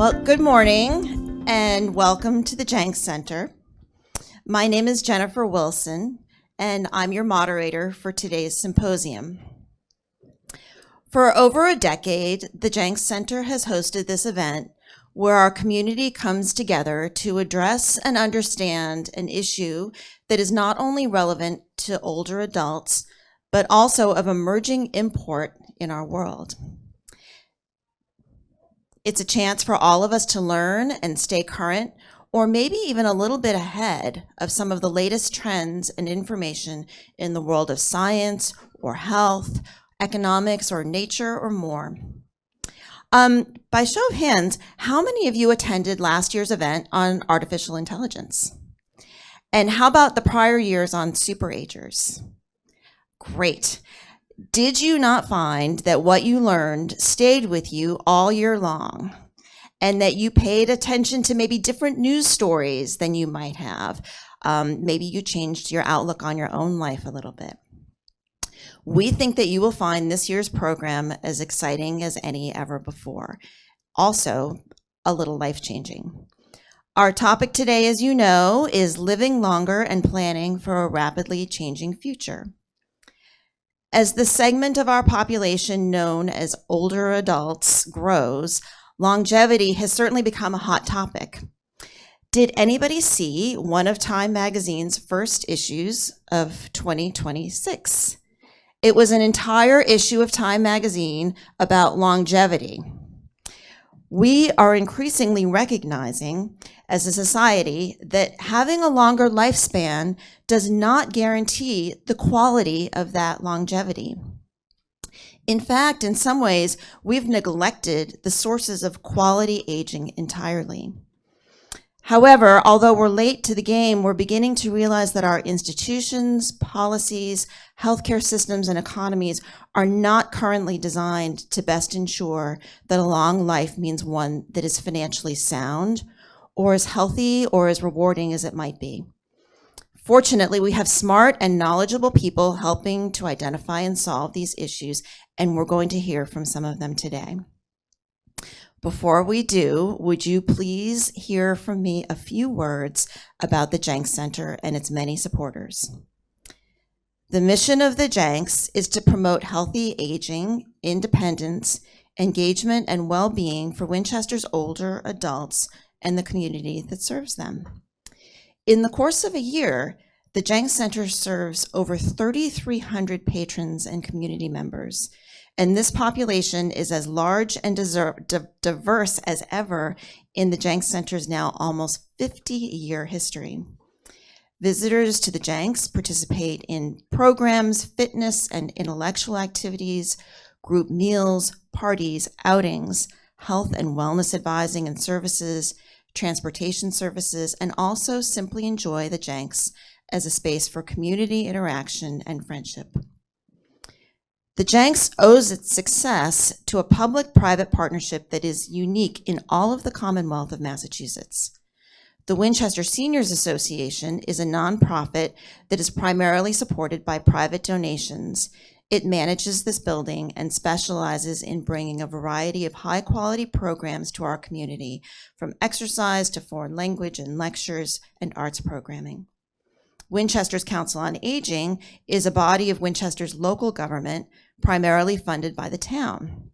Well, good morning and welcome to the Jenks Center. My name is Jennifer Wilson and I'm your moderator for today's symposium. For over a decade, the Jenks Center has hosted this event where our community comes together to address and understand an issue that is not only relevant to older adults, but also of emerging import in our world. It's a chance for all of us to learn and stay current, or maybe even a little bit ahead of some of the latest trends and information in the world of science or health, economics or nature or more. By show of hands, how many of you attended last year's event on artificial intelligence? And how about the prior years on superagers? Great. Did you not find that what you learned stayed with you all year long and that you paid attention to maybe different news stories than you might have? Maybe you changed your outlook on your own life a little bit. We think that you will find this year's program as exciting as any ever before. Also, a little life-changing. Our topic today, as you know, is living longer and planning for a rapidly changing future. As the segment of our population known as older adults grows, longevity has certainly become a hot topic. Did anybody see one of Time magazine's first issues of 2026? It was an entire issue of Time magazine about longevity. We are increasingly recognizing as a society that having a longer lifespan does not guarantee the quality of that longevity. In fact, in some ways, we've neglected the sources of quality aging entirely. However, although we're late to the game, we're beginning to realize that our institutions, policies, healthcare systems, and economies are not currently designed to best ensure that a long life means one that is financially sound, or as healthy or as rewarding as it might be. Fortunately, we have smart and knowledgeable people helping to identify and solve these issues, and we're going to hear from some of them today. Before we do, would you please hear from me a few words about the Jenks Center and its many supporters? The mission of the Jenks is to promote healthy aging, independence, engagement, and well-being for Winchester's older adults and the community that serves them. In the course of a year, the Jenks Center serves over 3,300 patrons and community members, and this population is as large and diverse as ever in the Jenks Center's now almost 50-year history. Visitors to the Jenks participate in programs, fitness and intellectual activities, group meals, parties, outings, health and wellness advising and services, transportation services, and also simply enjoy the Jenks as a space for community interaction and friendship. The Jenks owes its success to a public-private partnership that is unique in all of the Commonwealth of Massachusetts. The Winchester Seniors Association is a nonprofit that is primarily supported by private donations. It manages this building and specializes in bringing a variety of high-quality programs to our community, from exercise to foreign language and lectures and arts programming. Winchester's Council on Aging is a body of Winchester's local government, primarily funded by the town.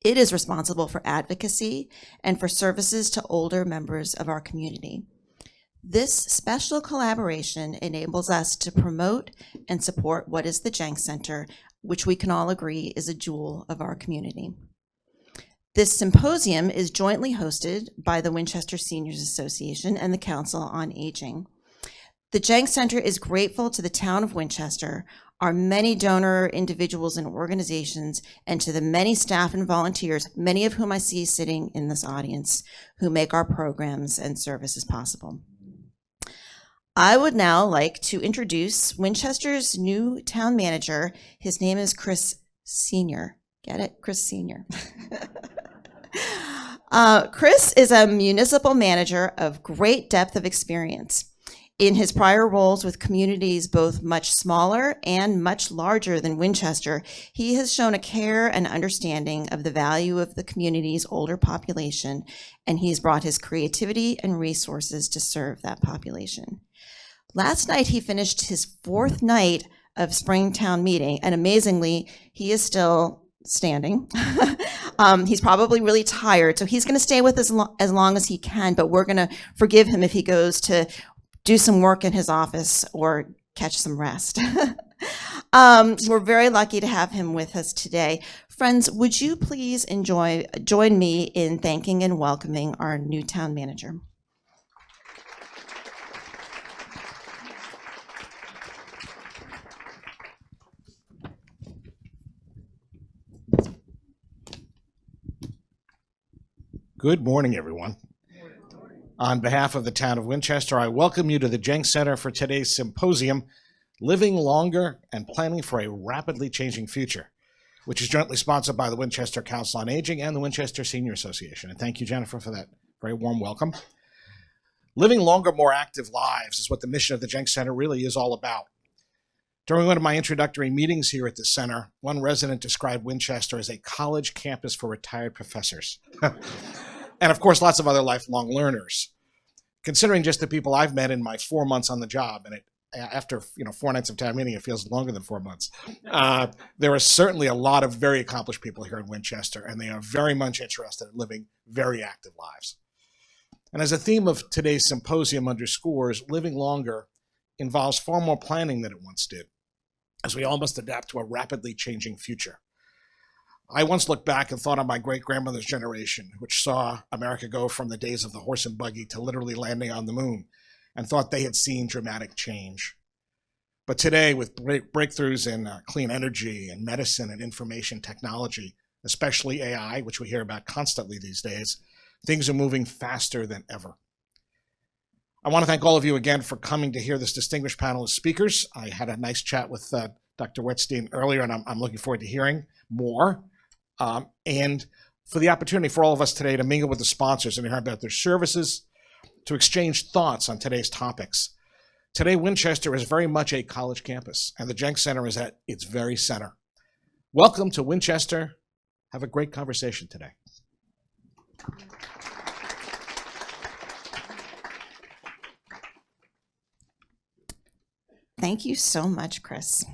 It is responsible for advocacy and for services to older members of our community. This special collaboration enables us to promote and support what is the Jenks Center, which we can all agree is a jewel of our community. This symposium is jointly hosted by the Winchester Seniors Association and the Council on Aging. The Jenks Center is grateful to the town of Winchester, our many donor individuals and organizations, and to the many staff and volunteers, many of whom I see sitting in this audience, who make our programs and services possible. I would now like to introduce Winchester's new town manager. His name is Chris Sr. Get it? Chris Sr. Chris is a municipal manager of great depth of experience. In his prior roles with communities both much smaller and much larger than Winchester, he has shown a care and understanding of the value of the community's older population, and he's brought his creativity and resources to serve that population. Last night, he finished his 4th night of Springtown meeting, and amazingly, he is still standing. He's probably really tired, so he's going to stay with us as long as he can, but we're going to forgive him if he goes to do some work in his office or catch some rest. We're very lucky to have him with us today. Friends, would you please join me in thanking and welcoming our new town manager? Good morning, everyone. On behalf of the town of Winchester, I welcome you to the Jenks Center for today's symposium, Living Longer and Planning for a Rapidly Changing Future, which is jointly sponsored by the Winchester Council on Aging and the Winchester Senior Association. And thank you, Jennifer, for that very warm welcome. Living longer, more active lives is what the mission of the Jenks Center really is all about. During one of my introductory meetings here at the center, one resident described Winchester as a college campus for retired professors. And of course, lots of other lifelong learners. Considering just the people I've met in my 4 months on the job, and after 4 nights of town meeting, it feels longer than 4 months. There are certainly a lot of very accomplished people here in Winchester, and they are very much interested in living very active lives. And as the theme of today's symposium underscores, living longer involves far more planning than it once did, as we all must adapt to a rapidly changing future. I once looked back and thought of my great-grandmother's generation, which saw America go from the days of the horse and buggy to literally landing on the moon, and thought they had seen dramatic change. But today, with breakthroughs in clean energy and medicine and information technology, especially AI, which we hear about constantly these days, things are moving faster than ever. I want to thank all of you again for coming to hear this distinguished panel of speakers. I had a nice chat with Dr. Wettstein earlier, and I'm looking forward to hearing more. And for the opportunity for all of us today to mingle with the sponsors and hear about their services, to exchange thoughts on today's topics. Today, Winchester is very much a college campus, and the Jenks Center is at its very center. Welcome to Winchester. Have a great conversation today. Thank you so much, Chris.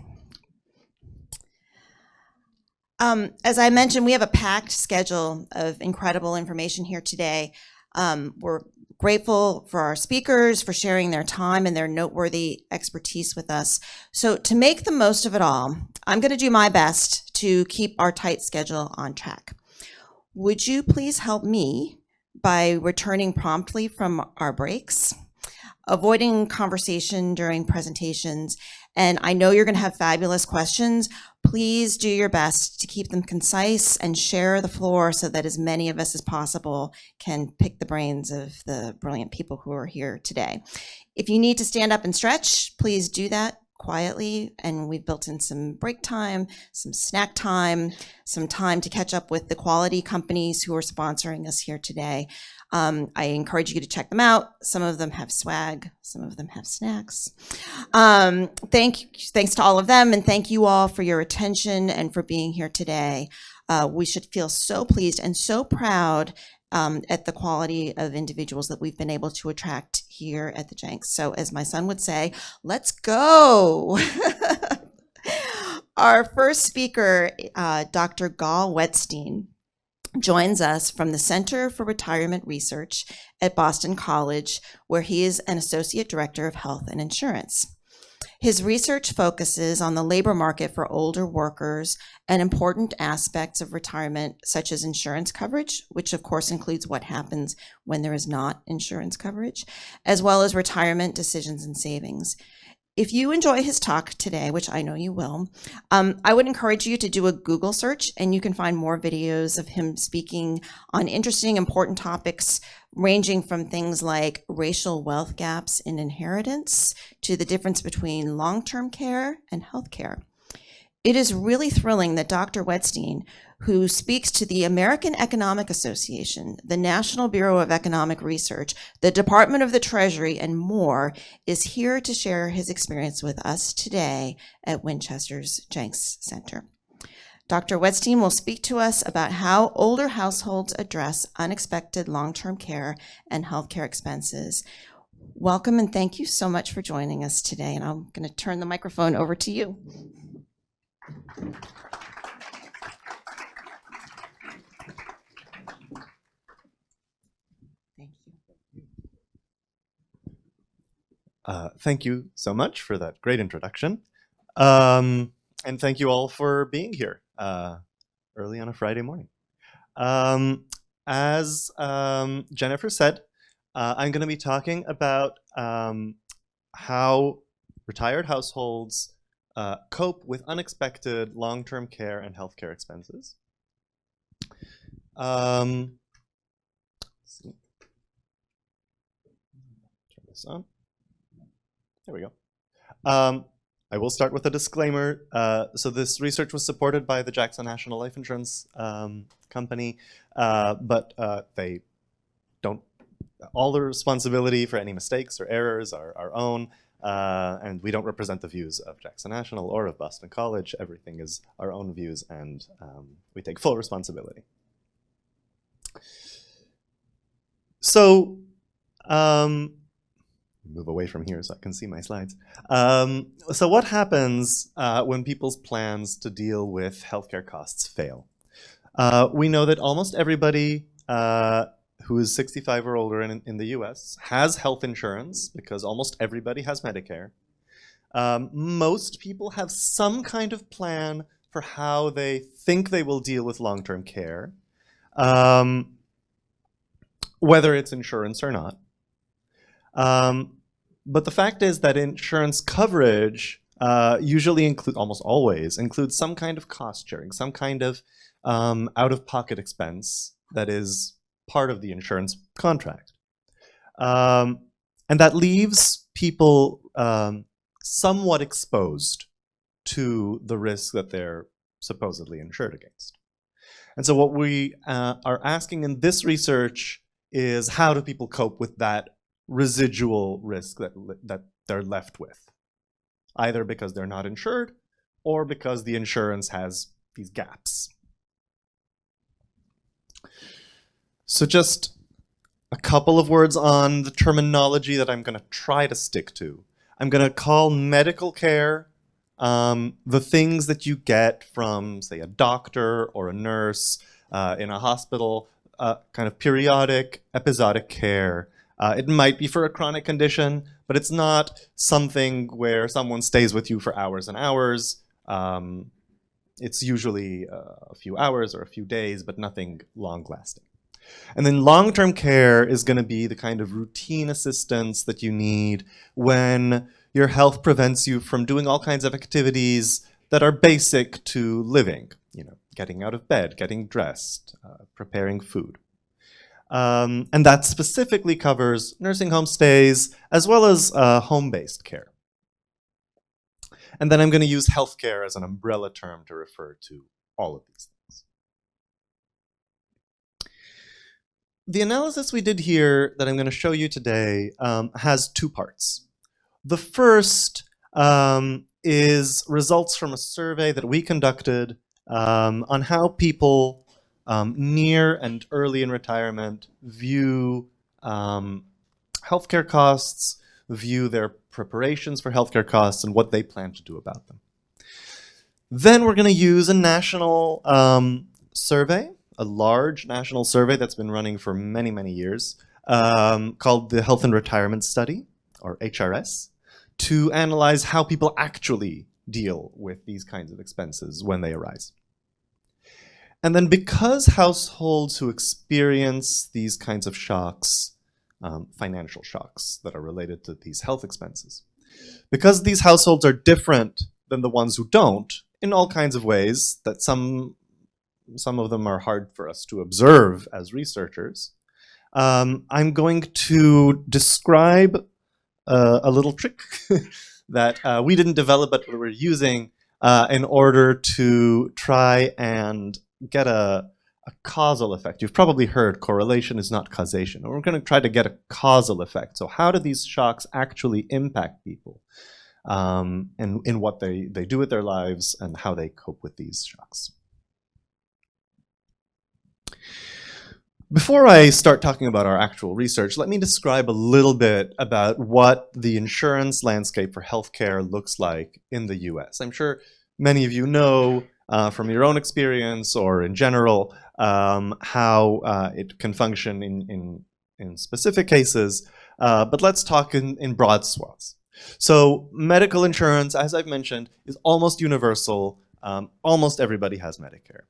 As I mentioned, we have a packed schedule of incredible information here today. We're grateful for our speakers for sharing their time and their noteworthy expertise with us. So to make the most of it all, I'm going to do my best to keep our tight schedule on track. Would you please help me by returning promptly from our breaks, avoiding conversation during presentations, and I know you're going to have fabulous questions. Please do your best to keep them concise and share the floor so that as many of us as possible can pick the brains of the brilliant people who are here today. If you need to stand up and stretch, please do that quietly, and we've built in some break time, some snack time, some time to catch up with the quality companies who are sponsoring us here today. I encourage you to check them out. Some of them have swag, some of them have snacks. Thanks to all of them, and thank you all for your attention and for being here today. We should feel so pleased and so proud at the quality of individuals that we've been able to attract here at the Jenks. So as my son would say, let's go. Our first speaker, Dr. Gal Wettstein, joins us from the Center for Retirement Research at Boston College, where he is an Associate Director of Health and Insurance. His research focuses on the labor market for older workers and important aspects of retirement, such as insurance coverage, which of course includes what happens when there is not insurance coverage, as well as retirement decisions and savings. If you enjoy his talk today, which I know you will, I would encourage you to do a Google search, and you can find more videos of him speaking on interesting, important topics, ranging from things like racial wealth gaps in inheritance to the difference between long-term care and health care. It is really thrilling that Dr. Wettstein, who speaks to the American Economic Association, the National Bureau of Economic Research, the Department of the Treasury, and more, is here to share his experience with us today at Winchester's Jenks Center. Dr. Wettstein will speak to us about how older households address unexpected long-term care and healthcare expenses. Welcome and thank you so much for joining us today. And I'm going to turn the microphone over to you. Thank you. Thank you so much for that great introduction. And thank you all for being here early on a Friday morning. As Jennifer said, I'm going to be talking about how retired households cope with unexpected long-term care and healthcare expenses. Let's see. Turn this on. There we go. I will start with a disclaimer. So this research was supported by the Jackson National Life Insurance Company, but they don't, all the responsibility for any mistakes or errors are our own, and we don't represent the views of Jackson National or of Boston College. Everything is our own views, and we take full responsibility. So, move away from here so I can see my slides. So what happens when people's plans to deal with healthcare costs fail? We know that almost everybody who is 65 or older in the US has health insurance because almost everybody has Medicare. Most people have some kind of plan for how they think they will deal with long-term care, whether it's insurance or not. But the fact is that insurance coverage usually almost always includes some kind of cost sharing, some kind of out-of-pocket expense that is part of the insurance contract. And that leaves people somewhat exposed to the risk that they're supposedly insured against. And so what we are asking in this research is, how do people cope with that residual risk that they're left with, either because they're not insured or because the insurance has these gaps. So just a couple of words on the terminology that I'm going to try to stick to. I'm going to call medical care the things that you get from, say, a doctor or a nurse in a hospital, kind of periodic, episodic care. It might be for a chronic condition, but it's not something where someone stays with you for hours and hours. It's usually a few hours or a few days, but nothing long-lasting. And then long-term care is going to be the kind of routine assistance that you need when your health prevents you from doing all kinds of activities that are basic to living. You know, getting out of bed, getting dressed, preparing food. And that specifically covers nursing home stays as well as home-based care. And then I'm going to use healthcare as an umbrella term to refer to all of these things. The analysis we did here that I'm going to show you today has two parts. The first is results from a survey that we conducted on how people near and early in retirement view healthcare costs, view their preparations for healthcare costs, and what they plan to do about them. Then we're going to use a national survey, a large national survey that's been running for many, many years, called the Health and Retirement Study, or HRS, to analyze how people actually deal with these kinds of expenses when they arise. And then because households who experience these kinds of shocks, financial shocks that are related to these health expenses, because these households are different than the ones who don't in all kinds of ways that some of them are hard for us to observe as researchers, I'm going to describe a little trick that we didn't develop but we're using in order to try and get a causal effect. You've probably heard correlation is not causation. We're going to try to get a causal effect. So how do these shocks actually impact people, and in what they do with their lives and how they cope with these shocks? Before I start talking about our actual research, let me describe a little bit about what the insurance landscape for healthcare looks like in the US. I'm sure many of you know from your own experience or in general how it can function in specific cases, but let's talk in broad swaths. So medical insurance, as I've mentioned, is almost universal. Almost everybody has Medicare.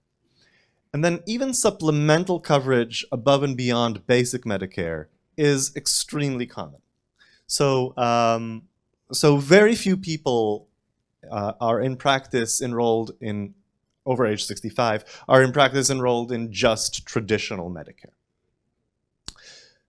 And then even supplemental coverage above and beyond basic Medicare is extremely common. So, so very few people are in practice enrolled in, over age 65, are in practice enrolled in just traditional Medicare.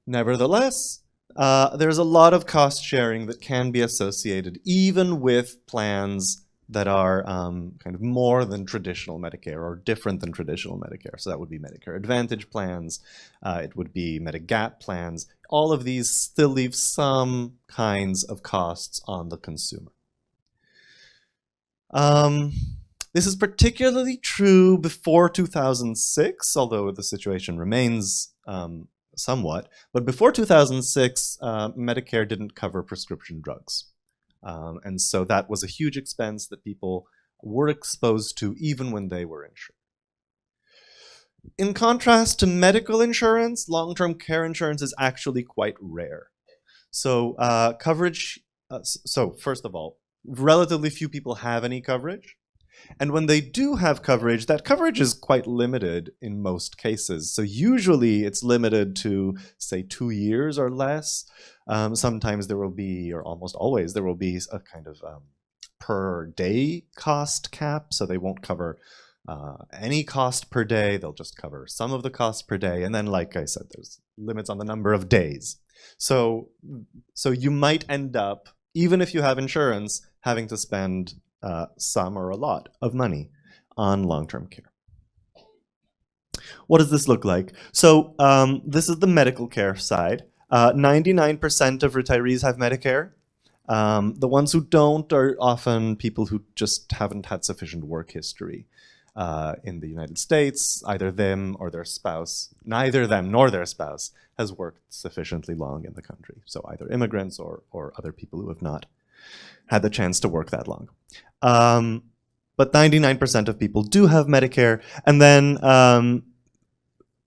Nevertheless, there's a lot of cost sharing that can be associated even with plans that are kind of more than traditional Medicare or different than traditional Medicare. So that would be Medicare Advantage plans, it would be Medigap plans. All of these still leave some kinds of costs on the consumer. This is particularly true before 2006, although the situation remains somewhat. But before 2006, Medicare didn't cover prescription drugs. And so that was a huge expense that people were exposed to even when they were insured. In contrast to medical insurance, long-term care insurance is actually quite rare. So coverage, so first of all, relatively few people have any coverage. And when they do have coverage, that coverage is quite limited in most cases. So usually it's limited to, say, 2 years or less. Sometimes there will be, or almost always, there will be a kind of per day cost cap. So they won't cover any cost per day. They'll just cover some of the cost per day. And then, like I said, there's limits on the number of days. So you might end up, even if you have insurance, having to spend some or a lot of money on long-term care. What does this look like? So this is the medical care side. 99% of retirees have Medicare. The ones who don't are often people who just haven't had sufficient work history in the United States. Either them or their spouse, neither them nor their spouse has worked sufficiently long in the country. So either immigrants or other people who have not had the chance to work that long. But 99% of people do have Medicare, and then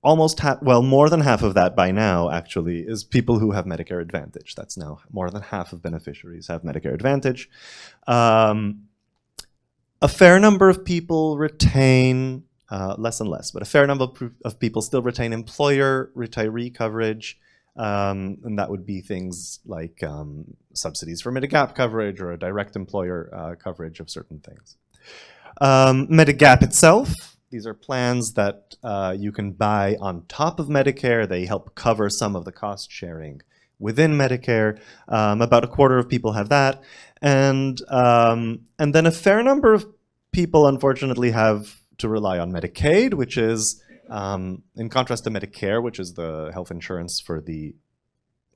almost more than half of that by now actually is people who have Medicare Advantage. That's now more than half of beneficiaries have Medicare Advantage. A fair number of people retain, less and less, but a fair number of people still retain employer retiree coverage. And that would be things like subsidies for Medigap coverage or a direct employer coverage of certain things. Medigap itself, these are plans that you can buy on top of Medicare. They help cover some of the cost sharing within Medicare. About a quarter of people have that. And then a fair number of people, unfortunately, have to rely on Medicaid, which is, in contrast to Medicare, which is the health insurance for the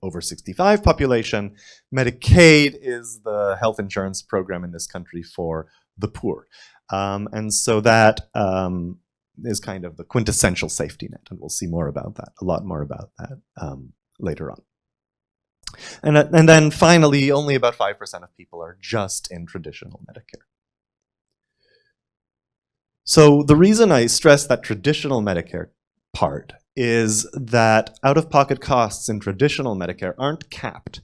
over 65 population, Medicaid is the health insurance program in this country for the poor. And so that is kind of the quintessential safety net, and we'll see more about that, a lot more about that later on. And then finally, only about 5% of people are just in traditional Medicare. So the reason I stress that traditional Medicare part is that out-of-pocket costs in traditional Medicare aren't capped.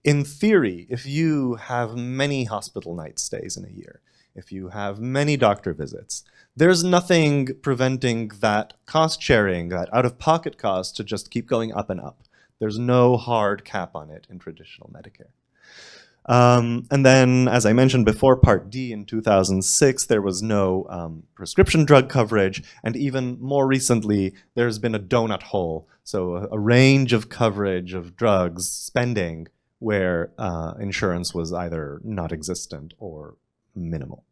In theory, if you have many hospital night stays in a year, if you have many doctor visits, there's nothing preventing that cost sharing, that out-of-pocket cost, to just keep going up and up. There's no hard cap on it in traditional Medicare. And then, as I mentioned before, Part D in 2006, there was no prescription drug coverage. And even more recently, there's been a donut hole. So a range of coverage of drugs spending where insurance was either not existent or minimal.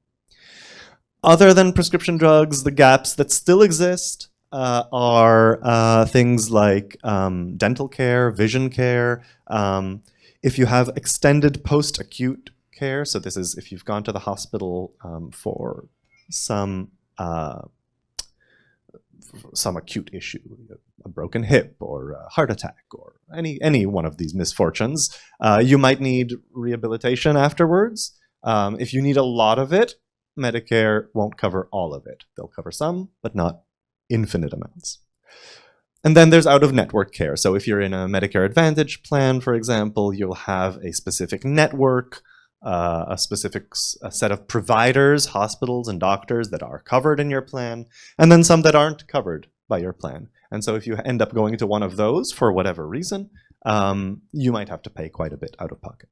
Other than prescription drugs, the gaps that still exist are things like dental care, vision care. If you have extended post-acute care, so this is if you've gone to the hospital for some acute issue, a broken hip or a heart attack or any one of these misfortunes, you might need rehabilitation afterwards. If you need a lot of it, Medicare won't cover all of it. They'll cover some, but not infinite amounts. And then there's out-of-network care. So if you're in a Medicare Advantage plan, for example, you'll have a specific network, a specific set of providers, hospitals and doctors that are covered in your plan, and then some that aren't covered by your plan. And so if you end up going to one of those for whatever reason, you might have to pay quite a bit out of pocket.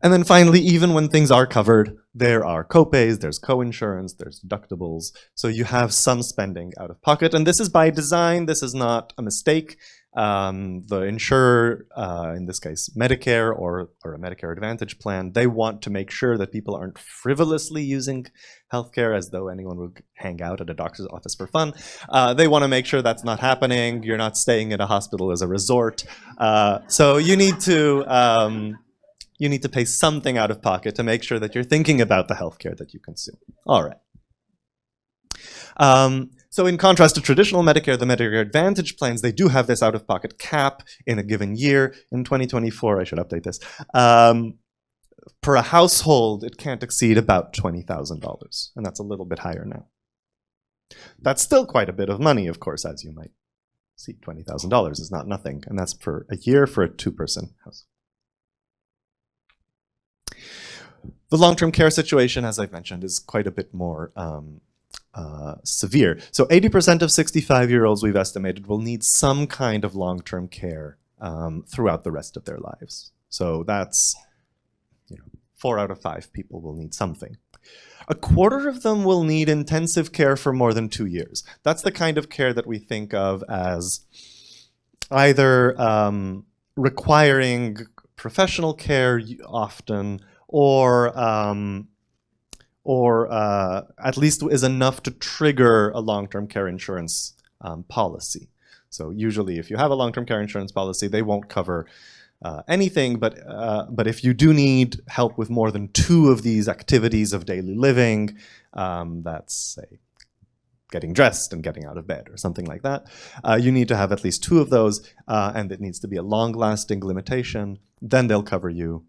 And then finally, even when things are covered, there are copays, there's coinsurance, there's deductibles. So you have some spending out of pocket. And this is by design. This is not a mistake. The insurer, in this case Medicare or a Medicare Advantage plan, they want to make sure that people aren't frivolously using healthcare as though anyone would hang out at a doctor's office for fun. They want to make sure that's not happening. You're not staying at a hospital as a resort. So you need to pay something out of pocket to make sure that you're thinking about the healthcare that you consume. All right. So in contrast to traditional Medicare, the Medicare Advantage plans, they do have this out-of-pocket cap in a given year. In 2024, I should update this. Per a household, it can't exceed about $20,000, and that's a little bit higher now. That's still quite a bit of money, of course, as you might see. $20,000 is not nothing, and that's per a year for a two-person house. The long-term care situation, as I've mentioned, is quite a bit more severe. So 80% of 65-year-olds we've estimated will need some kind of long-term care throughout the rest of their lives. So that's 4 out of 5 people will need something. A quarter of them will need intensive care for more than 2 years. That's the kind of care that we think of as either requiring professional care often, or at least is enough to trigger a long-term care insurance policy. So usually if you have a long-term care insurance policy, they won't cover anything, but if you do need help with more than 2 of these activities of daily living, that's, say, getting dressed and getting out of bed or something like that, you need to have at least 2 of those, and it needs to be a long-lasting limitation. Then they'll cover you.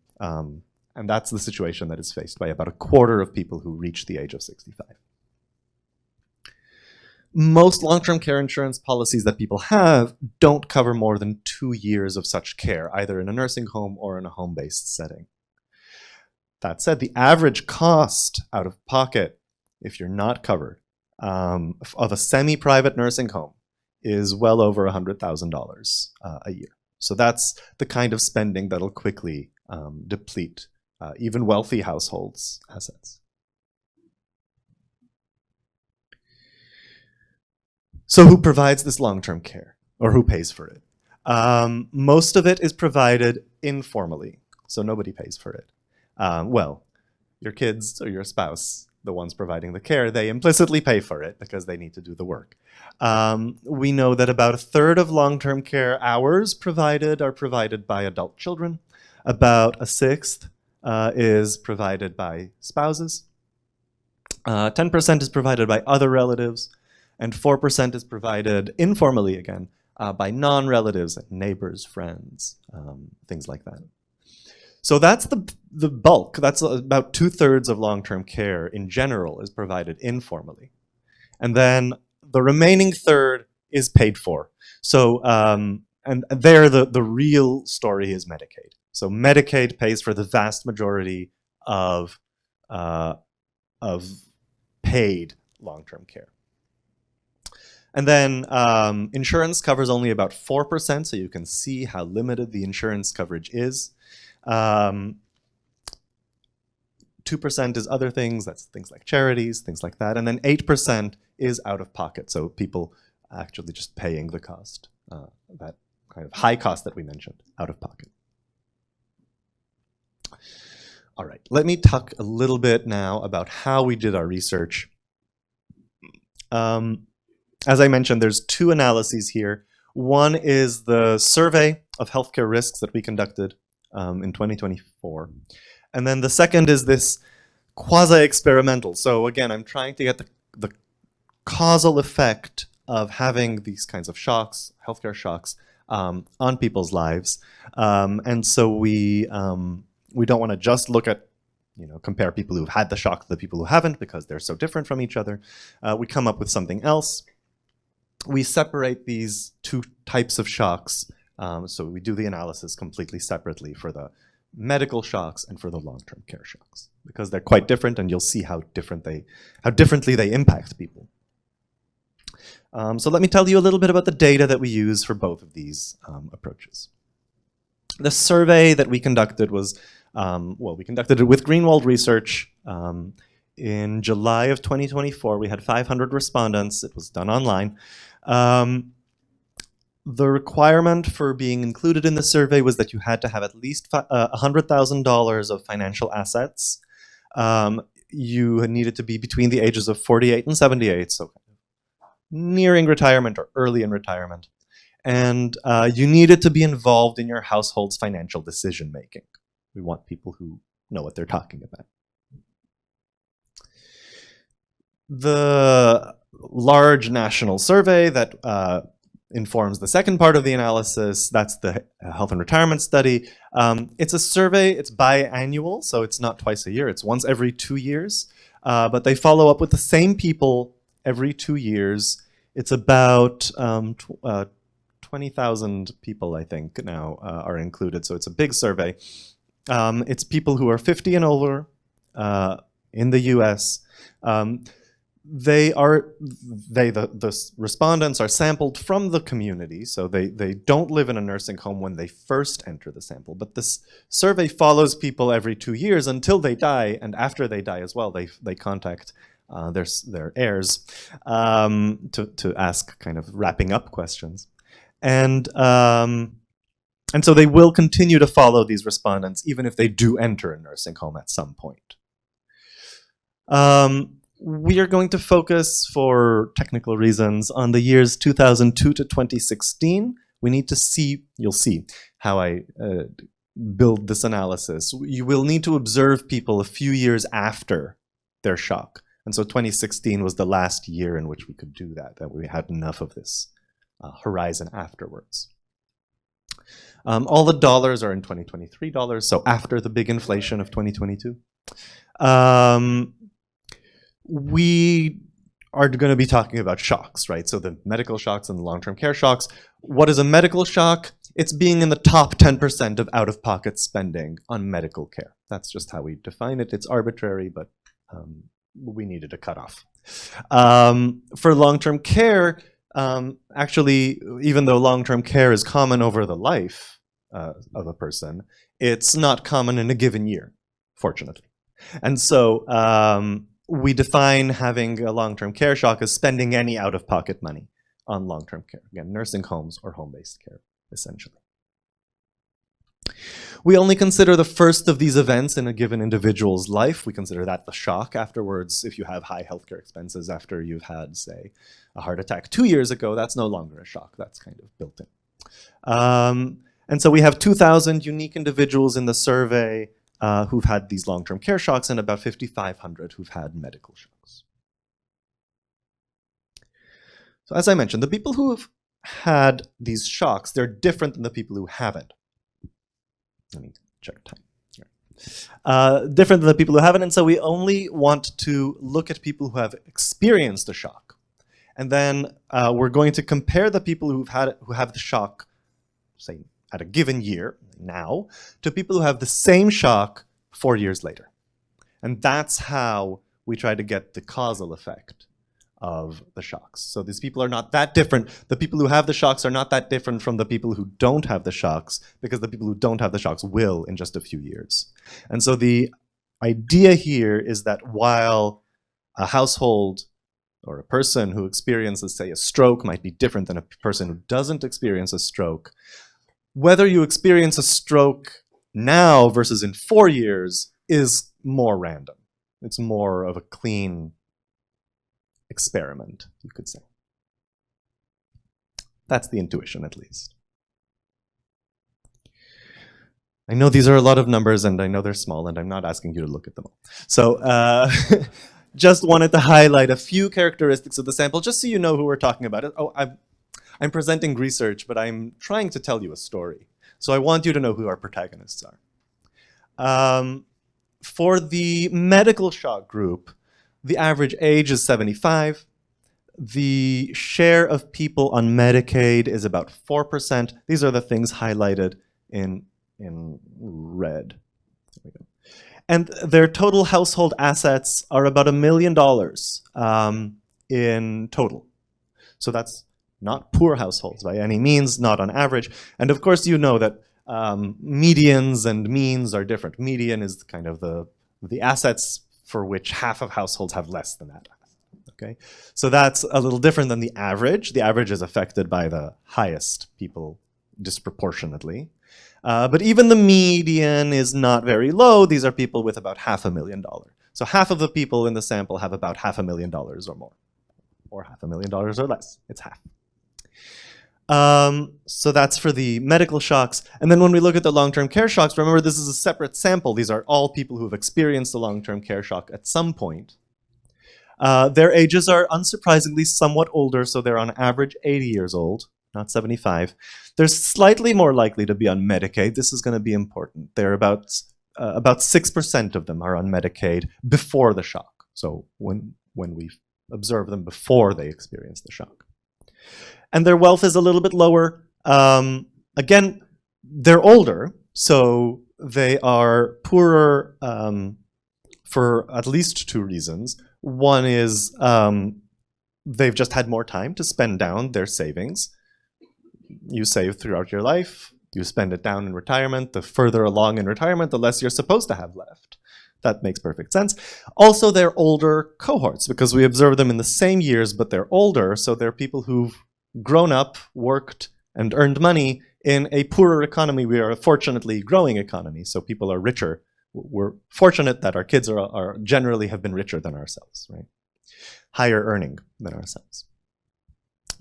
And that's the situation that is faced by about a quarter of people who reach the age of 65. Most long-term care insurance policies that people have don't cover more than 2 years of such care, either in a nursing home or in a home-based setting. That said, the average cost out of pocket, if you're not covered, of a semi-private nursing home is well over $100,000 a year. So that's the kind of spending that'll quickly deplete even wealthy households' assets. So who provides this long-term care, or who pays for it? Most of it is provided informally, so nobody pays for it. Well, your kids or your spouse, the ones providing the care, they implicitly pay for it because they need to do the work. We know that about 1/3 of long-term care hours are provided by adult children. About 1/6 is provided by spouses. 10% is provided by other relatives, and 4% is provided informally again by non-relatives, neighbors, friends, things like that. So that's the bulk. That's about 2/3 of long-term care in general is provided informally. And then the remaining 1/3 is paid for. So, and there the real story is Medicaid. So Medicaid pays for the vast majority of paid long-term care. And then insurance covers only about 4%, so you can see how limited the insurance coverage is. 2% is other things, that's things like charities, things like that. And then 8% is out of pocket, so people actually just paying the cost, that kind of high cost that we mentioned, out of pocket. All right, let me talk a little bit now about how we did our research. As I mentioned, there's two analyses here. One is the survey of healthcare risks that we conducted in 2024. And then the second is this quasi-experimental. So again, I'm trying to get the causal effect of having these kinds of shocks, healthcare shocks, on people's lives. And so we don't want to just look at, compare people who've had the shock to the people who haven't, because they're so different from each other. We come up with something else. We separate these two types of shocks. So we do the analysis completely separately for the medical shocks and for the long-term care shocks, because they're quite different, and you'll see how differently they impact people. So let me tell you a little bit about the data that we use for both of these approaches. The survey that we conducted was, we conducted it with Greenwald Research. In July of 2024, we had 500 respondents. It was done online. The requirement for being included in the survey was that you had to have at least $100,000 of financial assets. You needed to be between the ages of 48 and 78, so nearing retirement or early in retirement. And you needed to be involved in your household's financial decision making. We want people who know what they're talking about. The large national survey that informs the second part of the analysis, that's the health and retirement study. It's a survey, it's biannual, so it's not twice a year, it's once every 2 years. But they follow up with the same people every 2 years. It's about 20,000 people, I think, now are included, so it's a big survey. It's people who are 50 and older in the US. The respondents are sampled from the community, so they don't live in a nursing home when they first enter the sample. But this survey follows people every 2 years until they die, and after they die as well, they contact their heirs to ask kind of wrapping up questions. And so they will continue to follow these respondents even if they do enter a nursing home at some point. We are going to focus, for technical reasons, on the years 2002 to 2016. We need to see, you'll see how I build this analysis. You will need to observe people a few years after their shock. And so 2016 was the last year in which we could do that we had enough of this horizon afterwards. All the dollars are in 2023 dollars, so after the big inflation of 2022. We are going to be talking about shocks, right? So the medical shocks and the long-term care shocks. What is a medical shock? It's being in the top 10% of out-of-pocket spending on medical care. That's just how we define it. It's arbitrary, but we needed a cutoff. For long-term care, actually, even though long-term care is common over the life of a person, it's not common in a given year, fortunately. And so we define having a long-term care shock as spending any out-of-pocket money on long-term care. Again, nursing homes or home-based care, essentially. We only consider the first of these events in a given individual's life. We consider that the shock. Afterwards, if you have high healthcare expenses after you've had, say, a heart attack 2 years ago, that's no longer a shock. That's kind of built in. And so we have 2,000 unique individuals in the survey who've had these long-term care shocks, and about 5,500 who've had medical shocks. So as I mentioned, the people who have had these shocks, they're different than the people who haven't. Let me check time. Different than the people who haven't, and so we only want to look at people who have experienced a shock. And then we're going to compare the people who have the shock, say, at a given year, now, to people who have the same shock 4 years later. And that's how we try to get the causal effect of the shocks. So these people are not that different. The people who have the shocks are not that different from the people who don't have the shocks, because the people who don't have the shocks will in just a few years. And so the idea here is that while a household or a person who experiences, say, a stroke might be different than a person who doesn't experience a stroke, whether you experience a stroke now versus in 4 years is more random. It's more of a clean experiment, you could say. That's the intuition, at least. I know these are a lot of numbers, and I know they're small, and I'm not asking you to look at them all. So just wanted to highlight a few characteristics of the sample, just so you know who we're talking about. Oh, I'm presenting research, but I'm trying to tell you a story. So I want you to know who our protagonists are. For the medical shock group, the average age is 75. The share of people on Medicaid is about 4%. These are the things highlighted in red. There we go. And their total household assets are about $1 million in total. So that's not poor households by any means, not on average. And of course, you know that medians and means are different. Median is kind of the assets for which half of households have less than that. Okay, so that's a little different than the average. The average is affected by the highest people disproportionately. But even the median is not very low. These are people with about $500,000. So half of the people in the sample have about $500,000 or more, or $500,000 or less. It's half. So that's for the medical shocks. And then when we look at the long-term care shocks, remember this is a separate sample. These are all people who have experienced a long-term care shock at some point. Their ages are unsurprisingly somewhat older, so they're on average 80 years old, not 75. They're slightly more likely to be on Medicaid. This is going to be important. They're about 6% of them are on Medicaid before the shock. So when we observe them before they experience the shock. And their wealth is a little bit lower. Again, they're older, so they are poorer for at least two reasons. One is they've just had more time to spend down their savings. You save throughout your life, you spend it down in retirement. The further along in retirement, the less you're supposed to have left. That makes perfect sense. Also, they're older cohorts because we observe them in the same years, but they're older, so they're people who've grown up, worked, and earned money in a poorer economy. We are a fortunately growing economy, so people are richer. We're fortunate that our kids are generally have been richer than ourselves, right? Higher earning than ourselves.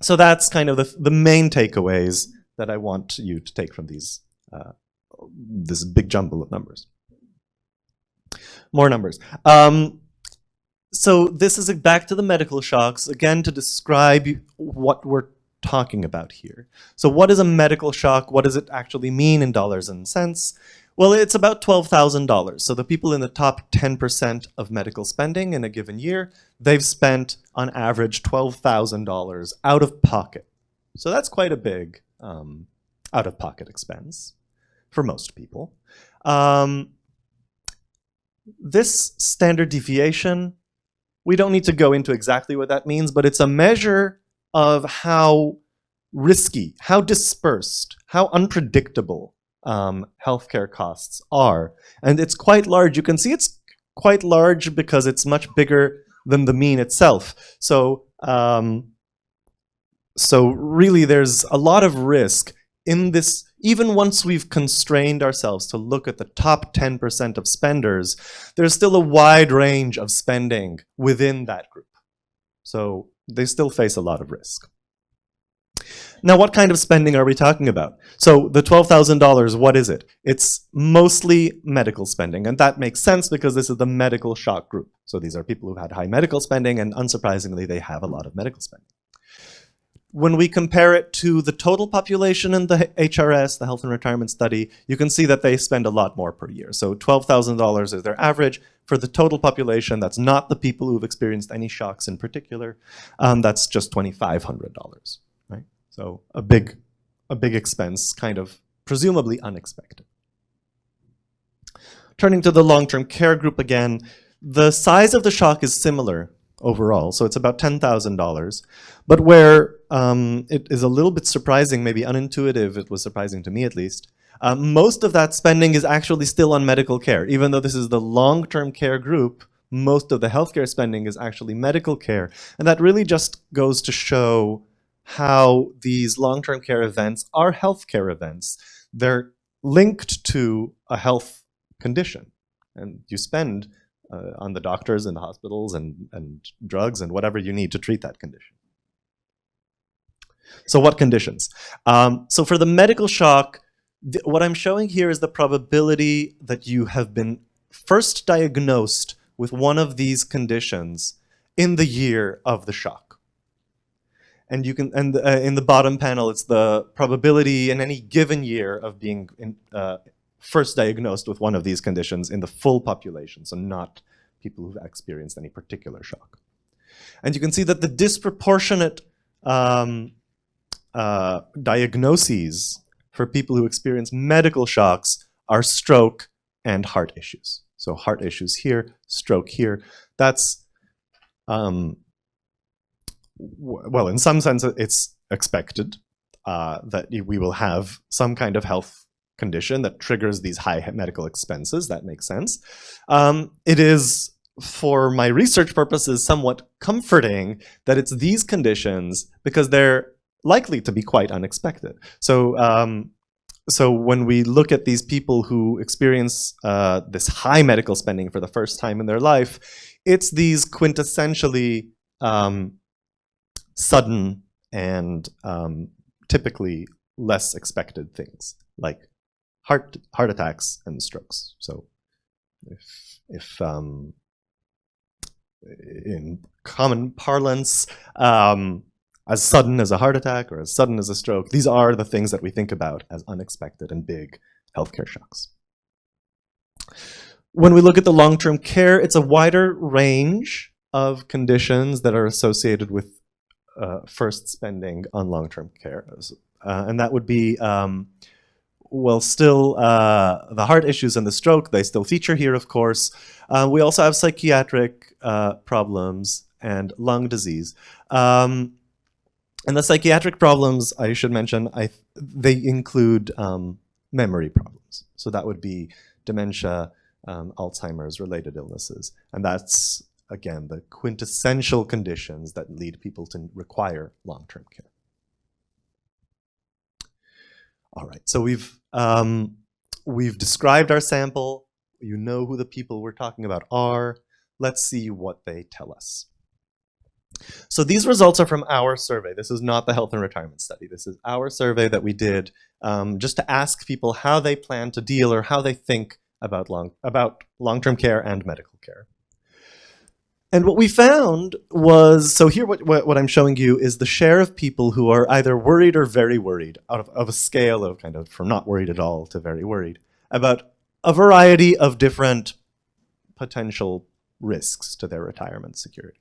So that's kind of the main takeaways that I want you to take from these this big jumble of numbers. More numbers. So this is back to the medical shocks, again, to describe what we're talking about here. So what is a medical shock? What does it actually mean in dollars and cents? Well, it's about $12,000. So the people in the top 10% of medical spending in a given year, they've spent on average $12,000 out of pocket. So that's quite a big out-of-pocket expense for most people. This standard deviation, we don't need to go into exactly what that means, but it's a measure of how risky, how dispersed, how unpredictable healthcare costs are. And it's quite large. You can see it's quite large because it's much bigger than the mean itself. So, so really there's a lot of risk in this. Even once we've constrained ourselves to look at the top 10% of spenders, there's still a wide range of spending within that group. So they still face a lot of risk. Now, what kind of spending are we talking about? So the $12,000, what is it? It's mostly medical spending, and that makes sense because this is the medical shock group. So these are people who've had high medical spending, and unsurprisingly, they have a lot of medical spending. When we compare it to the total population in the HRS, the Health and Retirement Study, you can see that they spend a lot more per year. So $12,000 is their average. For the total population, that's not the people who've experienced any shocks in particular. That's just $2,500, right? So a big expense, kind of presumably unexpected. Turning to the long-term care group again, the size of the shock is similar overall, so it's about $10,000. But where it is a little bit surprising, maybe unintuitive, it was surprising to me at least, most of that spending is actually still on medical care. Even though this is the long-term care group, most of the healthcare spending is actually medical care. And that really just goes to show how these long-term care events are healthcare events. They're linked to a health condition. and you spend on the doctors and the hospitals and drugs and whatever you need to treat that condition. So what conditions? So for the medical shock, what I'm showing here is the probability that you have been first diagnosed with one of these conditions in the year of the shock. And you can, and in the bottom panel, it's the probability in any given year of being first diagnosed with one of these conditions in the full population, so not people who've experienced any particular shock. And you can see that the disproportionate diagnoses for people who experience medical shocks are stroke and heart issues. So heart issues here, stroke here. That's, well, in some sense, it's expected that we will have some kind of health condition that triggers these high medical expenses. That makes sense. It is, for my research purposes, somewhat comforting that it's these conditions because they're likely to be quite unexpected. So, so when we look at these people who experience this high medical spending for the first time in their life, it's these quintessentially sudden and typically less expected things, like heart attacks and strokes. So if in common parlance, as sudden as a heart attack or as sudden as a stroke, these are the things that we think about as unexpected and big healthcare shocks. When we look at the long-term care, it's a wider range of conditions that are associated with first spending on long-term care. And that would be, well, still the heart issues and the stroke, they still feature here, of course. We also have psychiatric problems and lung disease. And the psychiatric problems, I should mention, they include memory problems. So that would be dementia, Alzheimer's, related illnesses. And that's, again, the quintessential conditions that lead people to require long-term care. All right, so we've described our sample. You know who the people we're talking about are. Let's see what they tell us. So these results are from our survey. This is not the health and retirement study. This is our survey that we did just to ask people how they plan to deal or how they think about long-term care and medical care. And what we found was, so here what I'm showing you is the share of people who are either worried or very worried, out of a scale of kind of from not worried at all to very worried, about a variety of different potential risks to their retirement security.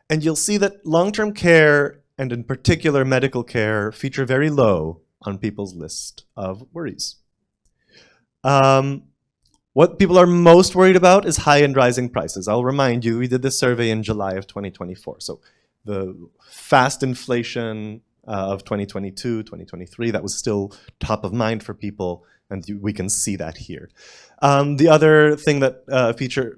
And you'll see that long-term care, and in particular medical care, feature very low on people's list of worries. What people are most worried about is high and rising prices. I'll remind you, we did this survey in July of 2024. So the fast inflation of 2022, 2023, that was still top of mind for people, and we can see that here. The other thing that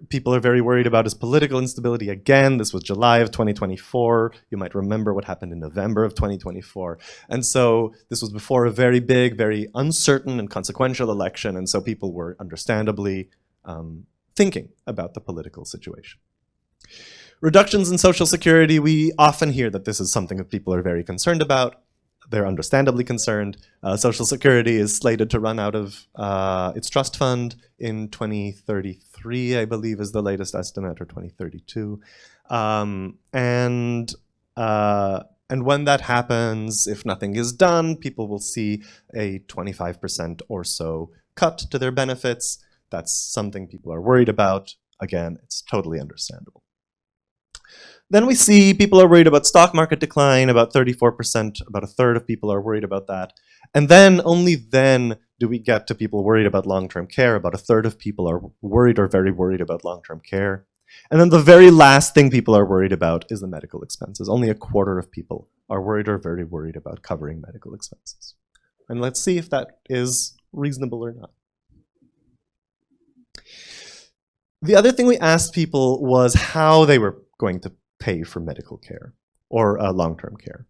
people are very worried about is political instability. Again, this was July of 2024. You might remember what happened in November of 2024. And so this was before a very big, very uncertain and consequential election. And so people were understandably thinking about the political situation. Reductions in Social Security, we often hear that this is something that people are very concerned about. They're understandably concerned. Social Security is slated to run out of its trust fund in 2033, I believe is the latest estimate, or 2032. And when that happens, if nothing is done, people will see a 25% or so cut to their benefits. That's something people are worried about. Again, it's totally understandable. Then we see people are worried about stock market decline, about 34%, about a third of people are worried about that. And then, only then, do we get to people worried about long-term care. About a third of people are worried or very worried about long-term care. And then the very last thing people are worried about is the medical expenses. Only a quarter of people are worried or very worried about covering medical expenses. And let's see if that is reasonable or not. The other thing we asked people was how they were going to pay for medical care or long-term care.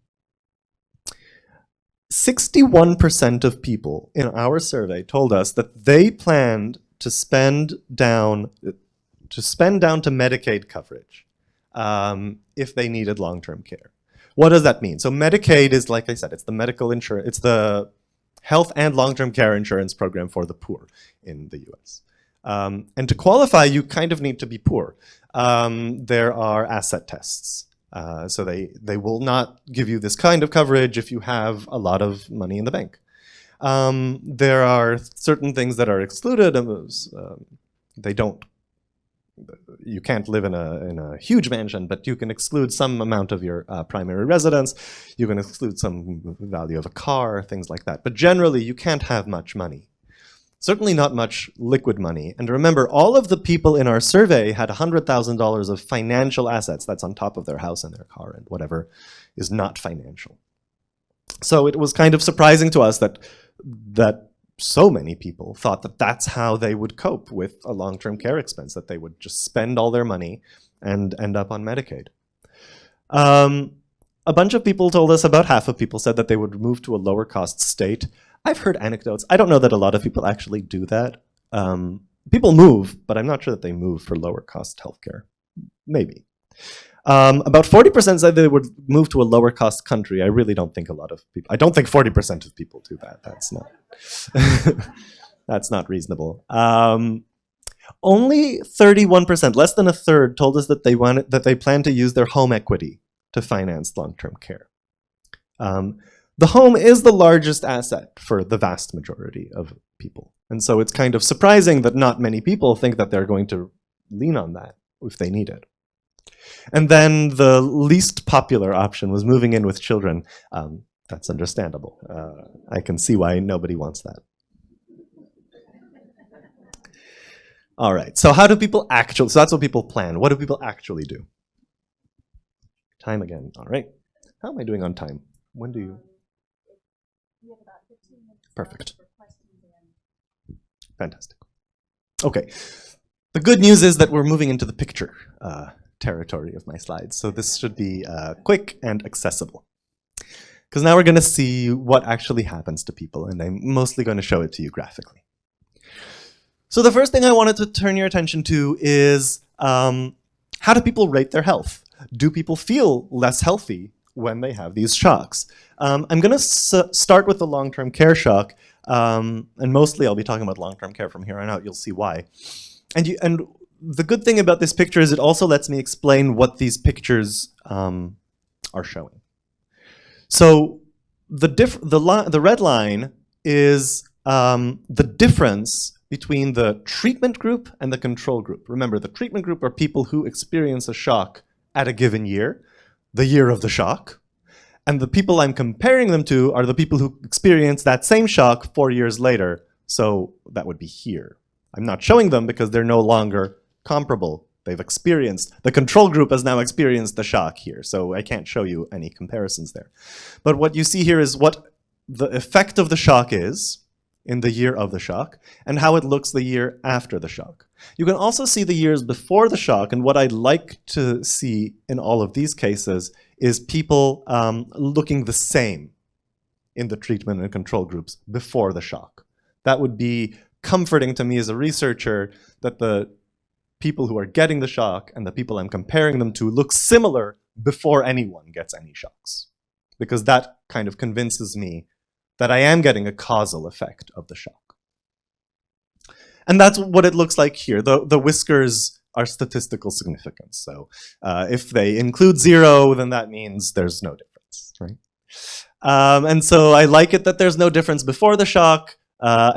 61% of people in our survey told us that they planned to spend down to Medicaid coverage if they needed long-term care. What does that mean? So Medicaid is, like I said, it's the medical insurance, it's the health and long-term care insurance program for the poor in the US. And to qualify, you kind of need to be poor. There are asset tests. So they will not give you this kind of coverage if you have a lot of money in the bank. There are certain things that are excluded. You can't live in a huge mansion, but you can exclude some amount of your primary residence. You can exclude some value of a car, things like that. But generally, you can't have much money. Certainly not much liquid money. And remember, all of the people in our survey had $100,000 of financial assets. That's on top of their house and their car and whatever is not financial. So it was kind of surprising to us that so many people thought that that's how they would cope with a long-term care expense, that they would just spend all their money and end up on Medicaid. A bunch of people told us, about half of people said that they would move to a lower cost state. I've heard anecdotes. I don't know that a lot of people actually do that. People move, but I'm not sure that they move for lower cost healthcare. Maybe. About 40% said they would move to a lower cost country. I really don't think a lot of people, I don't think 40% of people do that. That's not, that's not reasonable. Only 31%, less than a third, told us that they plan to use their home equity to finance long-term care. The home is the largest asset for the vast majority of people. And so it's kind of surprising that not many people think that they're going to lean on that if they need it. And then the least popular option was moving in with children. That's understandable. I can see why nobody wants that. All right, so how do people actually, so that's what people plan. What do people actually do? Time again, all right. How am I doing on time? When do you? We have about 15 minutes. Perfect. Fantastic. Okay, the good news is that we're moving into the picture territory of my slides. So this should be quick and accessible. Because now we're going to see what actually happens to people, and I'm mostly going to show it to you graphically. So the first thing I wanted to turn your attention to is how do people rate their health? Do people feel less healthy when they have these shocks? I'm going to start with the long-term care shock, and mostly I'll be talking about long-term care from here on out. You'll see why. And the good thing about this picture is it also lets me explain what these pictures are showing. So the red line is the difference between the treatment group and the control group. Remember, the treatment group are people who experience a shock at a given year, the year of the shock. And the people I'm comparing them to are the people who experience that same shock 4 years later. So that would be here. I'm not showing them because they're no longer comparable. They've experienced, the control group has now experienced the shock here, so I can't show you any comparisons there. But what you see here is what the effect of the shock is in the year of the shock, and how it looks the year after the shock. You can also see the years before the shock, and what I'd like to see in all of these cases is people looking the same in the treatment and control groups before the shock. That would be comforting to me as a researcher, that the people who are getting the shock and the people I'm comparing them to look similar before anyone gets any shocks. Because that kind of convinces me that I am getting a causal effect of the shock. And that's what it looks like here. The whiskers are statistical significance. So if they include 0, then that means there's no difference, right? And so I like it that there's no difference before the shock, well,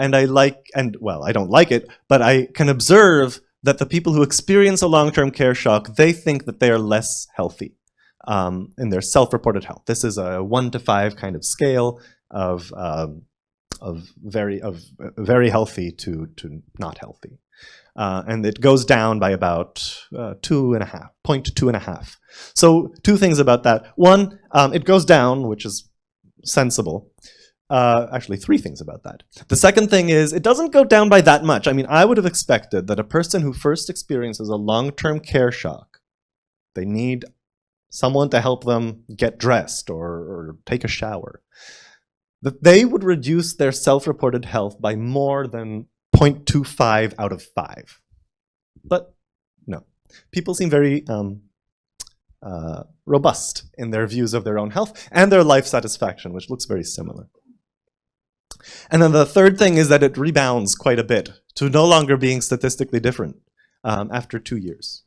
I don't like it, but I can observe that the people who experience a long-term care shock, they think that they are less healthy in their self-reported health. This is a 1 to 5 kind of scale of very healthy to not healthy. And it goes down by about 0.2.5. So 2 things about that. One, it goes down, which is sensible. Actually, 3 things about that. The second thing is it doesn't go down by that much. I mean, I would have expected that a person who first experiences a long-term care shock, they need someone to help them get dressed or take a shower, that they would reduce their self-reported health by more than 0.25 out of 5. But no, people seem very robust in their views of their own health and their life satisfaction, which looks very similar. And then the third thing is that it rebounds quite a bit to no longer being statistically different after 2 years.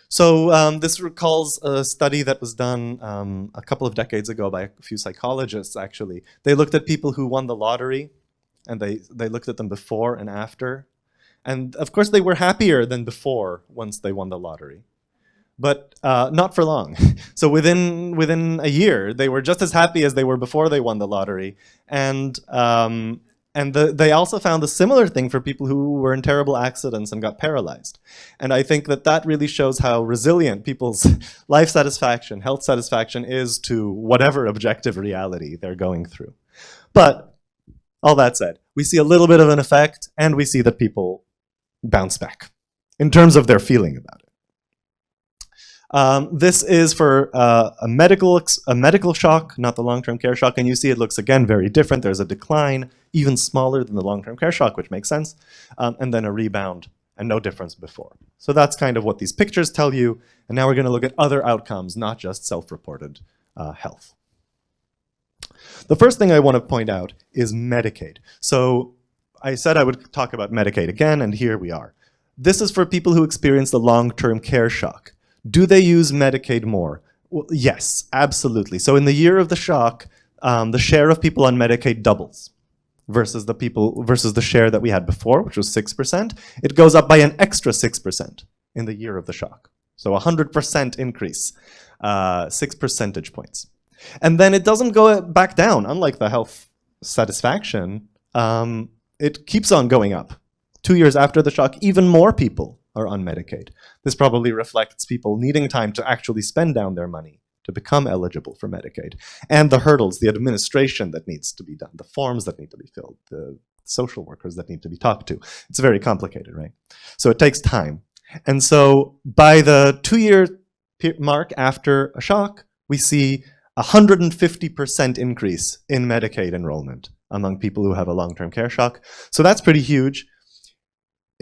So this recalls a study that was done a couple of decades ago by a few psychologists, actually. They looked at people who won the lottery, and they looked at them before and after. And of course, they were happier than before once they won the lottery. But not for long. So within a year, they were just as happy as they were before they won the lottery. And they also found a similar thing for people who were in terrible accidents and got paralyzed. And I think that really shows how resilient people's life satisfaction, health satisfaction is to whatever objective reality they're going through. But all that said, we see a little bit of an effect, and we see that people bounce back in terms of their feeling about it. This is for a medical shock, not the long-term care shock, and you see it looks again very different. There's a decline, even smaller than the long-term care shock, which makes sense, and then a rebound, and no difference before. So that's kind of what these pictures tell you, and now we're going to look at other outcomes, not just self-reported health. The first thing I want to point out is Medicaid. So I said I would talk about Medicaid again, and here we are. This is for people who experience the long-term care shock. Do they use Medicaid more? Well, yes, absolutely. So in the year of the shock, the share of people on Medicaid doubles versus the share that we had before, which was 6%. It goes up by an extra 6% in the year of the shock. So 100% increase, 6 percentage points. And then it doesn't go back down, unlike the health satisfaction. It keeps on going up. 2 years after the shock, even more people are on Medicaid. This probably reflects people needing time to actually spend down their money to become eligible for Medicaid. And the hurdles, the administration that needs to be done, the forms that need to be filled, the social workers that need to be talked to. It's very complicated, right? So it takes time. And so by the 2-year mark after a shock, we see a 150% increase in Medicaid enrollment among people who have a long-term care shock. So that's pretty huge.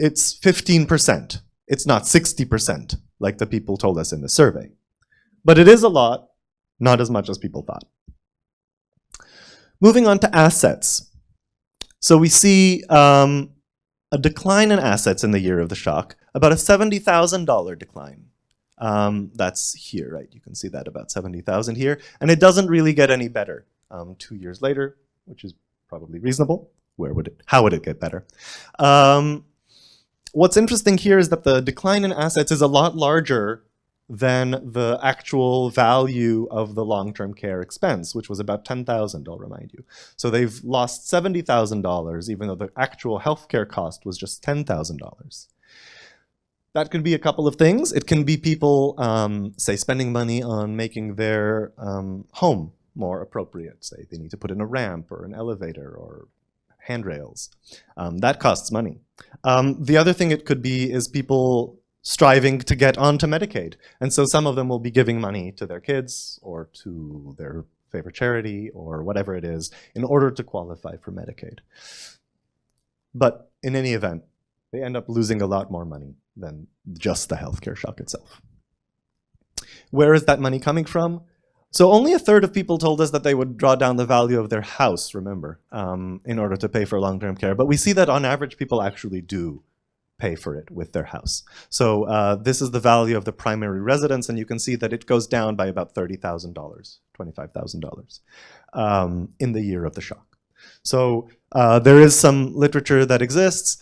It's 15%. It's not 60% like the people told us in the survey. But it is a lot, not as much as people thought. Moving on to assets. So we see a decline in assets in the year of the shock, about a $70,000 decline. That's here, right? You can see that about 70,000 here. And it doesn't really get any better 2 years later, which is probably reasonable. How would it get better? What's interesting here is that the decline in assets is a lot larger than the actual value of the long-term care expense, which was about $10,000, I'll remind you. So they've lost $70,000, even though the actual healthcare cost was just $10,000. That could be a couple of things. It can be people, say, spending money on making their home more appropriate. Say they need to put in a ramp or an elevator or handrails. That costs money. The other thing it could be is people striving to get onto Medicaid. And so some of them will be giving money to their kids or to their favorite charity or whatever it is in order to qualify for Medicaid. But in any event, they end up losing a lot more money than just the healthcare shock itself. Where is that money coming from? So only a third of people told us that they would draw down the value of their house, remember, in order to pay for long-term care. But we see that on average, people actually do pay for it with their house. So this is the value of the primary residence, and you can see that it goes down by about $30,000, $25,000 in the year of the shock. So there is some literature that exists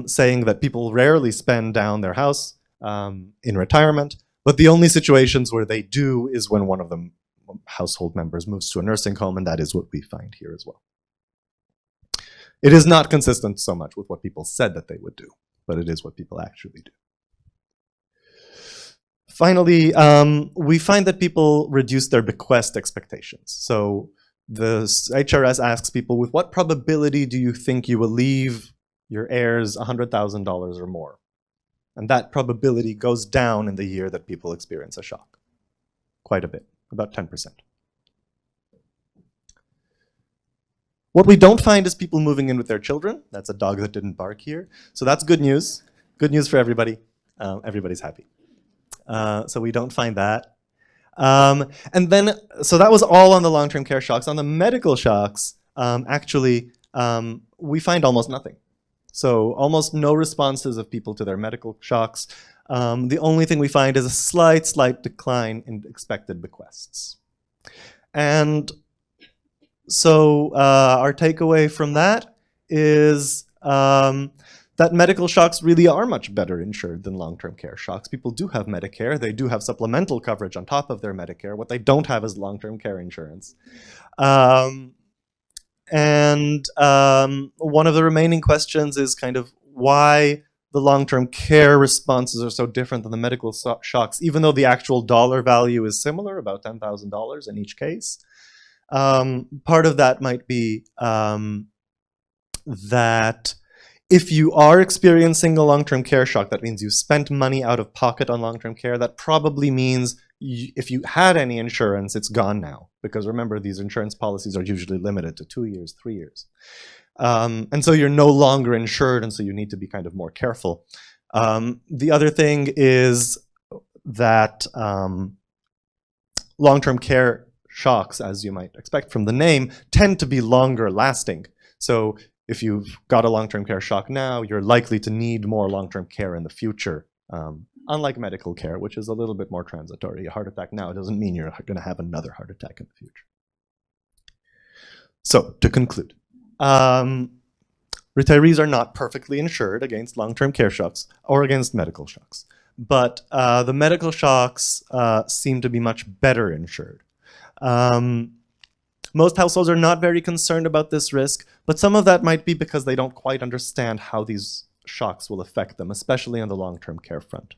saying that people rarely spend down their house in retirement, but the only situations where they do is when one of the household members moves to a nursing home, and that is what we find here as well. It is not consistent so much with what people said that they would do, but it is what people actually do. Finally, we find that people reduce their bequest expectations. So the HRS asks people, with what probability do you think you will leave your heirs $100,000 or more? And that probability goes down in the year that people experience a shock. Quite a bit, about 10%. What we don't find is people moving in with their children. That's a dog that didn't bark here. So that's good news. Good news for everybody. Everybody's happy. So we don't find that. And then, so that was all on the long-term care shocks. On the medical shocks, actually, we find almost nothing. So almost no responses of people to their medical shocks. The only thing we find is a slight decline in expected bequests. And so our takeaway from that is that medical shocks really are much better insured than long-term care shocks. People do have Medicare. They do have supplemental coverage on top of their Medicare. What they don't have is long-term care insurance. One of the remaining questions is kind of why the long-term care responses are so different than the medical shocks, even though the actual dollar value is similar, about $10,000 in each case. Part of that might be that if you are experiencing a long-term care shock, that means you spent money out of pocket on long-term care. That probably means if you had any insurance, it's gone now. Because remember, these insurance policies are usually limited to 2 years, 3 years. And so you're no longer insured, and so you need to be kind of more careful. The other thing is that long-term care shocks, as you might expect from the name, tend to be longer lasting. So if you've got a long-term care shock now, you're likely to need more long-term care in the future, unlike medical care, which is a little bit more transitory. A heart attack now doesn't mean you're going to have another heart attack in the future. So, to conclude, retirees are not perfectly insured against long-term care shocks or against medical shocks, but the medical shocks seem to be much better insured. Most households are not very concerned about this risk, but some of that might be because they don't quite understand how these shocks will affect them, especially on the long-term care front.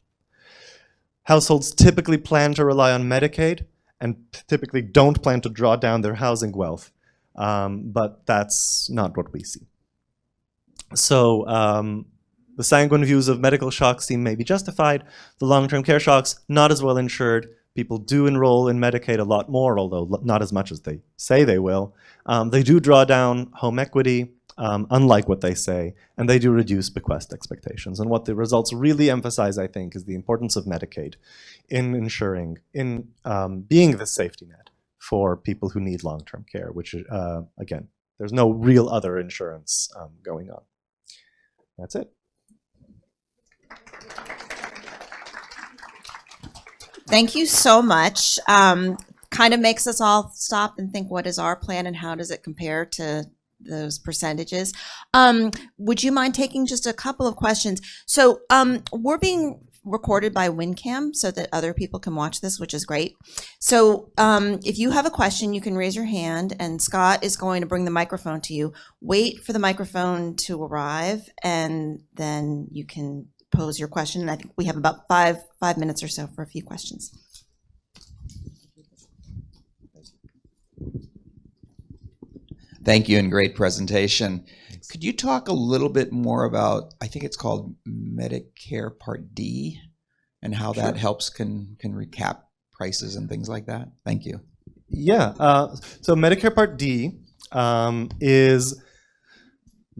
Households typically plan to rely on Medicaid and typically don't plan to draw down their housing wealth, but that's not what we see. So the sanguine views of medical shocks seem maybe justified. The long-term care shocks, not as well insured. People do enroll in Medicaid a lot more, although not as much as they say they will. They do draw down home equity, unlike what they say, and they do reduce bequest expectations. And what the results really emphasize, I think, is the importance of Medicaid in ensuring, in being the safety net for people who need long-term care, which, again, there's no real other insurance going on. That's it. Thank you so much. Kind of makes us all stop and think, what is our plan and how does it compare to those percentages? Would you mind taking just a couple of questions? So we're being recorded by WinCam so that other people can watch this, which is great. So if you have a question, you can raise your hand and Scott is going to bring the microphone to you. Wait for the microphone to arrive and then you can pose your question. And I think we have about five minutes or so for a few questions. Thank you, and great presentation. Could you talk a little bit more about, I think it's called Medicare Part D, and how that helps can recap prices and things like that? Thank you. Yeah, so Medicare Part D is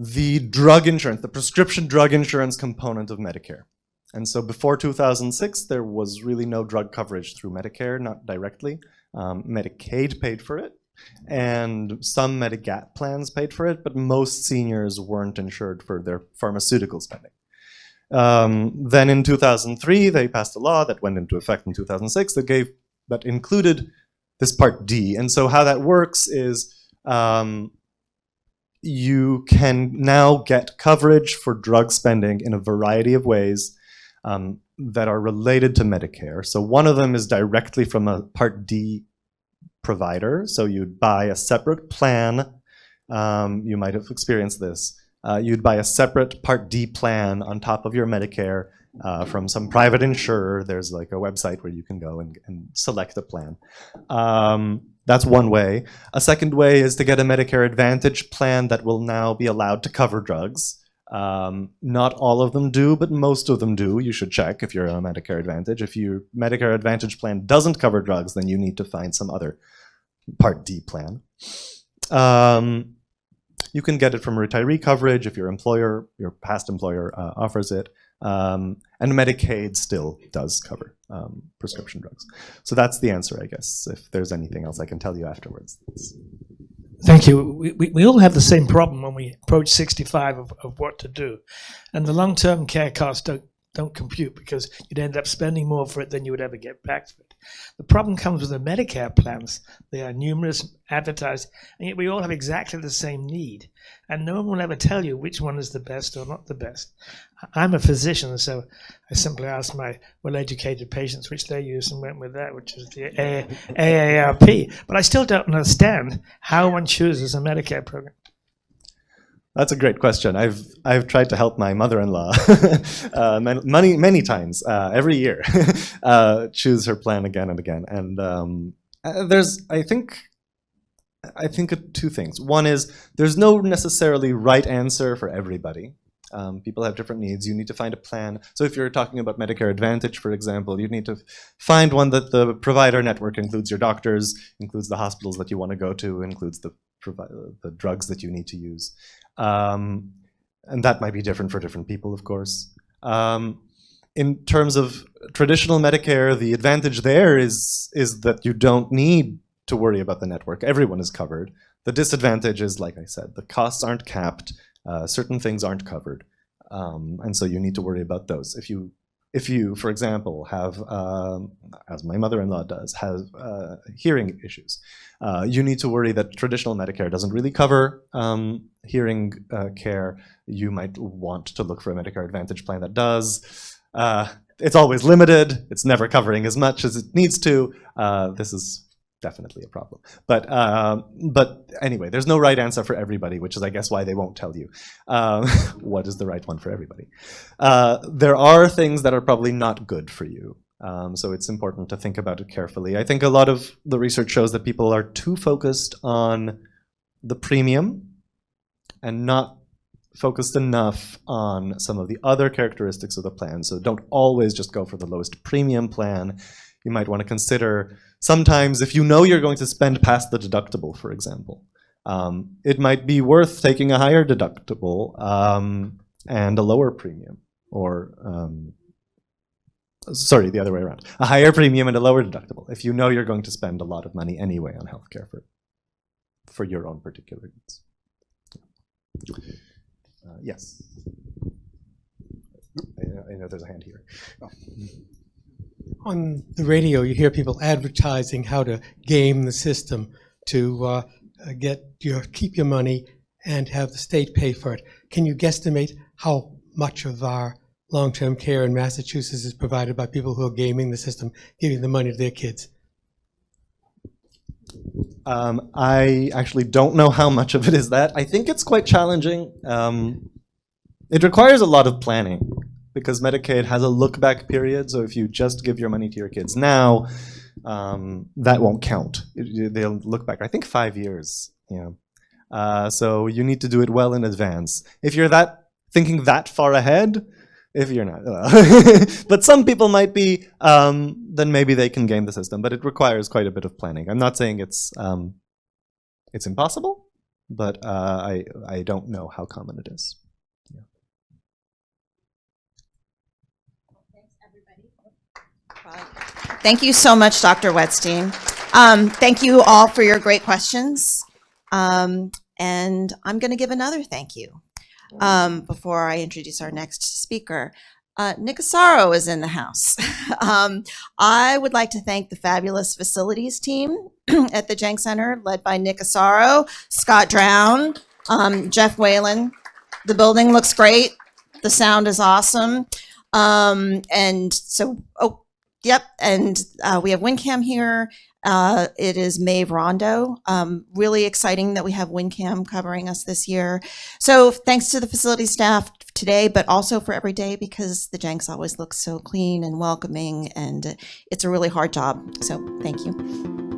the drug insurance, the prescription drug insurance component of Medicare. And so before 2006, there was really no drug coverage through Medicare, not directly. Medicaid paid for it, and some Medigap plans paid for it, but most seniors weren't insured for their pharmaceutical spending. Then in 2003, they passed a law that went into effect in 2006 that included this Part D. And so how that works is you can now get coverage for drug spending in a variety of ways that are related to Medicare. So one of them is directly from a Part D provider. So you'd buy a separate plan. You might have experienced this. You'd buy a separate Part D plan on top of your Medicare from some private insurer. There's like a website where you can go and select a plan. That's one way. A second way is to get a Medicare Advantage plan that will now be allowed to cover drugs. Not all of them do, but most of them do. You should check if you're on a Medicare Advantage. If your Medicare Advantage plan doesn't cover drugs, then you need to find some other Part D plan. You can get it from retiree coverage if your past employer offers it. And Medicaid still does cover prescription drugs. So that's the answer, I guess. If there's anything else I can tell you afterwards. Thank you. We all have the same problem when we approach 65 of what to do. And the long-term care costs don't compute because you'd end up spending more for it than you would ever get back for it. The problem comes with the Medicare plans. They are numerous, advertised, and yet we all have exactly the same need. And no one will ever tell you which one is the best or not the best. I'm a physician, so I simply asked my well-educated patients which they use and went with that, which is the AARP. But I still don't understand how one chooses a Medicare program. That's a great question. I've tried to help my mother-in-law many times every year choose her plan again and again. And there's I think two things. One is there's no necessarily right answer for everybody. People have different needs. You need to find a plan. So if you're talking about Medicare Advantage, for example, you need to find one that the provider network includes your doctors, includes the hospitals that you want to go to, includes the drugs that you need to use. And that might be different for different people, of course. In terms of traditional Medicare, the advantage there is that you don't need to worry about the network. Everyone is covered. The disadvantage is, like I said, the costs aren't capped. Certain things aren't covered. And so you need to worry about those. If you, for example, have, as my mother-in-law does, have hearing issues, you need to worry that traditional Medicare doesn't really cover hearing care. You might want to look for a Medicare Advantage plan that does. It's always limited. It's never covering as much as it needs to. This is definitely a problem. But anyway, there's no right answer for everybody, which is, I guess, why they won't tell you what is the right one for everybody. There are things that are probably not good for you. So it's important to think about it carefully. I think a lot of the research shows that people are too focused on the premium and not focused enough on some of the other characteristics of the plan. So don't always just go for the lowest premium plan. You might want to consider sometimes if you know you're going to spend past the deductible, for example, it might be worth taking a higher deductible and a lower premium, or sorry, the other way around. A higher premium and a lower deductible if you know you're going to spend a lot of money anyway on healthcare for your own particular needs. Yes. I know there's a hand here. Oh. On the radio, you hear people advertising how to game the system to keep your money and have the state pay for it. Can you guesstimate how much of our long-term care in Massachusetts is provided by people who are gaming the system, giving the money to their kids? I actually don't know how much of it is that. I think it's quite challenging. It requires a lot of planning because Medicaid has a look-back period. So if you just give your money to your kids now, that won't count. They'll look back, I think, 5 years. Yeah. So you need to do it well in advance. If you're thinking that far ahead, if you're not, but some people might be, then maybe they can game the system. But it requires quite a bit of planning. I'm not saying it's impossible, but I don't know how common it is. Yeah. Thank you so much, Dr. Wettstein. Thank you all for your great questions. And I'm going to give another thank you before I introduce our next speaker. Nick Asaro is in the house. I would like to thank the fabulous facilities team at the Jenks Center, led by Nick Asaro, Scott Drown, Jeff Whalen. The building looks great. The sound is awesome. And so, yep, and we have WinCam here. It is Maeve Rondo. Really exciting that we have WinCam covering us this year. So thanks to the facility staff today, but also for every day, because the Jenks always looks so clean and welcoming, and it's a really hard job. So thank you.